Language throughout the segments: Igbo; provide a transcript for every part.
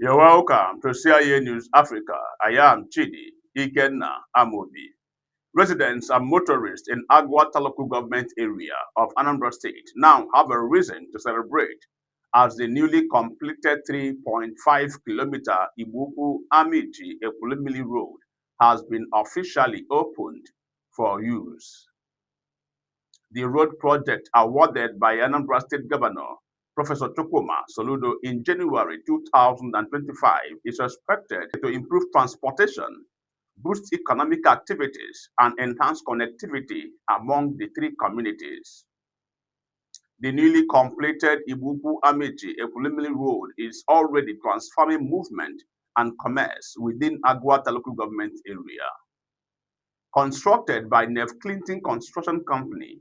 You're welcome to CIA News Africa. I am Chidi Igboukwu-Amichi-Ekwulummili. Residents and motorists in Agwata local government area of Anambra State now have a reason to celebrate as the newly completed 3.5-kilometer Igboukwu-Amichi-Ekwulummili road has been officially opened for use. The road project awarded by Anambra State Governor Professor Chukwuma Soludo in January 2025 is expected to improve transportation, boost economic activities, and enhance connectivity among the three communities. The newly completed Igboukwu-Amichi-Ekwulummili road is already transforming movement and commerce within Agwata local government area. Constructed by Nev Clinton Construction Company,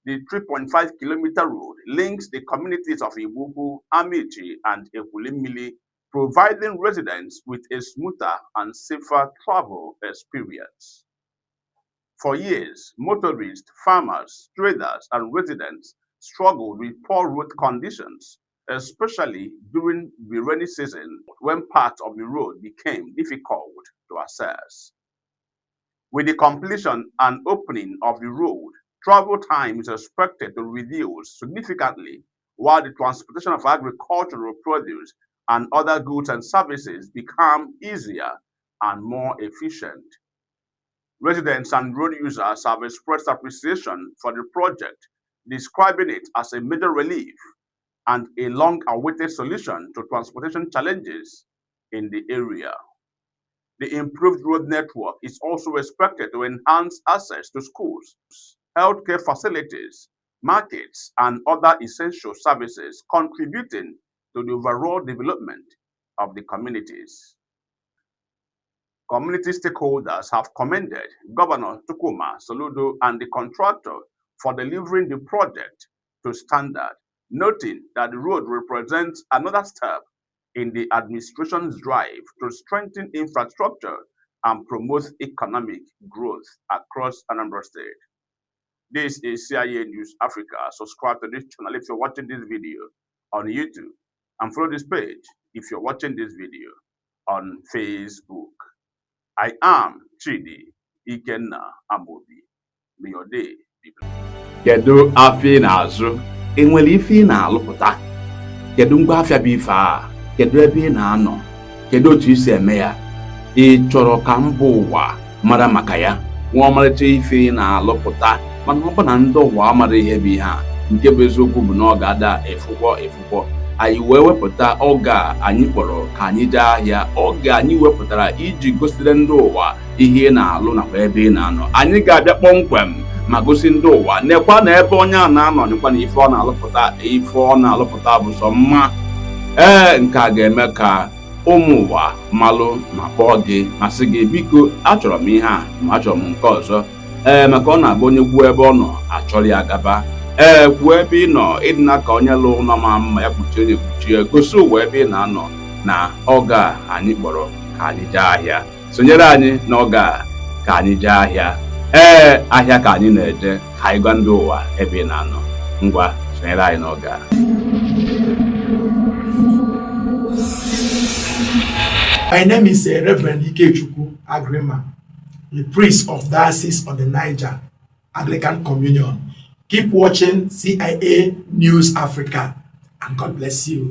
the 3.5-kilometer road links the communities of Igboukwu-Amichi and Ekwulummili, providing residents with a smoother and safer travel experience. For years, motorists, farmers, traders, and residents struggled with poor road conditions, especially during the rainy season when parts of the road became difficult to access. With the completion and opening of the road, travel time is expected to reduce significantly, while the transportation of agricultural produce and other goods and services become easier and more efficient. Residents and road users have expressed appreciation for the project, describing it as a major relief and a long-awaited solution to transportation challenges in the area. The improved road network is also expected to enhance access to schools, healthcare facilities, markets, and other essential services, contributing to the overall development of the communities. Community stakeholders have commended Governor Chukwuma Soludo and the contractor for delivering the project to standard, noting that the road represents another step in the administration's drive to strengthen infrastructure and promote economic growth across Anambra State. This is CIA News Africa. Subscribe to this channel if you're watching this video on YouTube, and follow this page if you're watching this video on Facebook. I am Chidi Igboukwu-Amichi. May your day be blessed. Kedu afọ na-azụ enwere ife na-alụpụta? Kedu ngwa afịa bụ ife a? Kedu ebe na-anọ? Kedu otu isi eme ya? Ị chọrọ ka mba ụwa mara maka ya? Nwa ọmarịcha ife na-alụpụta, mana ọ bụ na ndị ụwa amara ihe bụ ihe a. Nke bụ eziokwu bụ na ọ ga-ada efụkwọ. Anyị wee wepụta oge anyị kpọrọ ka anyị jee ahịa, oge anyị wepụtara iji gosiri ndị ụwa ihe na-alụ nakwa ebe na-anọ. Anyị ga-abịa kpọmkwem ma gosi ndị ụwa nekwa na ebe onye a na-anọ nekwa na ife ọ na-alụpụta bụ sọ mma. Nke a ga-eme ka ụmụ ụwa malụ ma kpọọ gị ma sị gị biko achọrọ m ihe a ma achọrọ m nke ọzọ. Maka ọ na-abụ onye kwuo ebe ọ nọ achọrọ ya gaba. Kwuo ebe ị nọ ịdịna ka onye lụ ụlọ ma mma ya kpuchie onye kpuchie, gosi ụwa ebe ị na-anọ na oge a anyị kpọrọ ka anyị jee ahịa. Sonyere anyị n'oge a ka anyị jee ahịa. Ahịa ka anyị na-eje ka anyị gwa ndị ụwa ebe ị na-anọ. Ngwa sonyere anyị n'oge a. My name is Reverend Igboukwu-Amichi-Ekwulummili, the priest of Diocese of the Niger Anglican Communion. Keep watching CIA News Africa, and God bless you.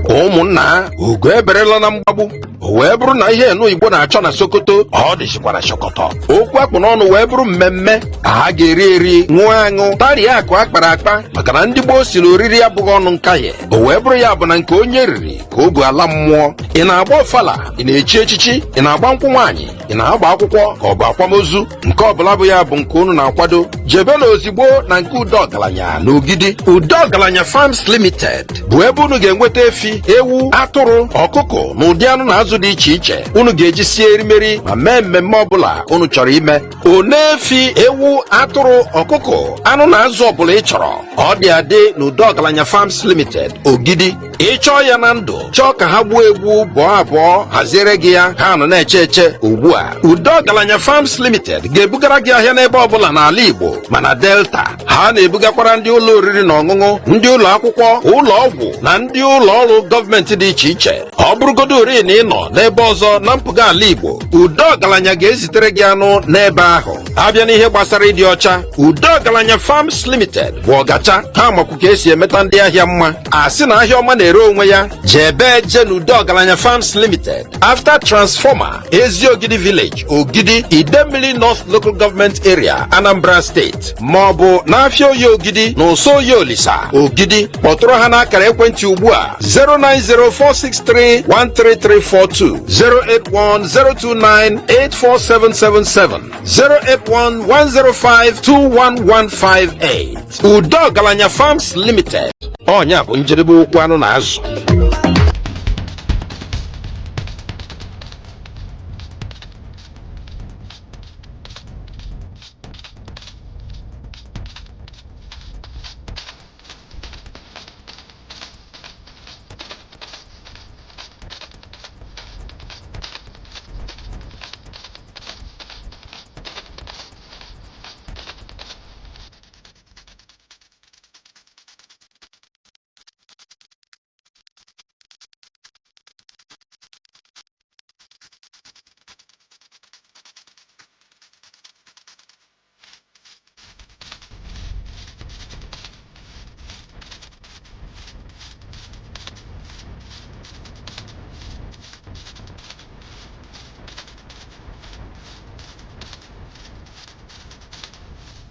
ụmụnna ugo eberela na mgbagbu wee bụrụ na ihe enu Igbo na-achọ na Sokoto ọ dịzikwa na Sokoto. Okwu akpụ n'ọnụ wee bụrụ mmemme ha ga-eri eri ṅụọ aṅụ tarie akụ akpara akpa maka na ndị gboo si na oriri abụghị ọnụ nkahie. O wee bụrụ ya bụ na nke onye riri ka o bu ala mmụọ. Ị na-agba ọfala, ị na-echi echichi, ị na-agba nkwụ nwaanyị, ị na-agba akwụkwọ ka ọ bụ akwamozu, nke ọbụla bụ ya bụ nke unu na-akwado, jebe na ozigbo na nke Udo Ọgaranya na Ogidi. Udo Ọgaranya Farms Limited bụ ebe unu ga-enweta efi, ewu, atụrụ, ọkụkọ na ụdị anụ na azụ dị iche iche unu ga-eji sie erimeri ma mee mmemme ọbụla unu chọrọ ime. Onefi, ewu, atụrụ, ọkụkọ, anụ na azụ ọbụla ị chọrọ ọ dị adị na Udo Ọgaranya Farms Limited Ogidi. Ị chọọ ya na ndụ, chọọ ka ha gbuo egbu abụọ haziere gị ya ha nọ na-eche eche ugbu a. Udo Ọgaranya Farms Limited ga-ebugara gị ahịa n'ebe ọbụla n'ala Igbo mana Delta. Ha na-ebugakwara ndị ụlọ oriri na ọṅụṅụ, ndị ụlọ akwụkwọ, ụlọ ọgwụ na ndị ụlọ ọrụ gọọmenti dị iche iche. Ọ bụrụgodo ori na ị nọ n'ebe ọzọ na mpụga ala Igbo, Udo Ọgaranya ga-ezitere gị anụ n'ebe ahụ. Abịa n'ihe gbasara ịdị ọcha, Udo Ọgaranya Farms Limited bụ ọgacha. Ha makwu ka esi emeta ndị ahịa mma. Asị na ahịa ọma na-ere onwe ya, jebe je n'Udo Ọgaranya Farms Limited after transformer Eziogidi Village, Ogidi, Idemmili North Local Government Area, Anambra State, maọbụ n'afịa Oye Ogidi na ụsọ Oye Olisa, Ogidi. Kpọtụrụ ha n'akara ekwentị ugbu a 09046313342, 08102984777, 08110521158. Udo Ọgaranya Farms Limited. Ọnya bụ njedebe okwu anụ na azụ.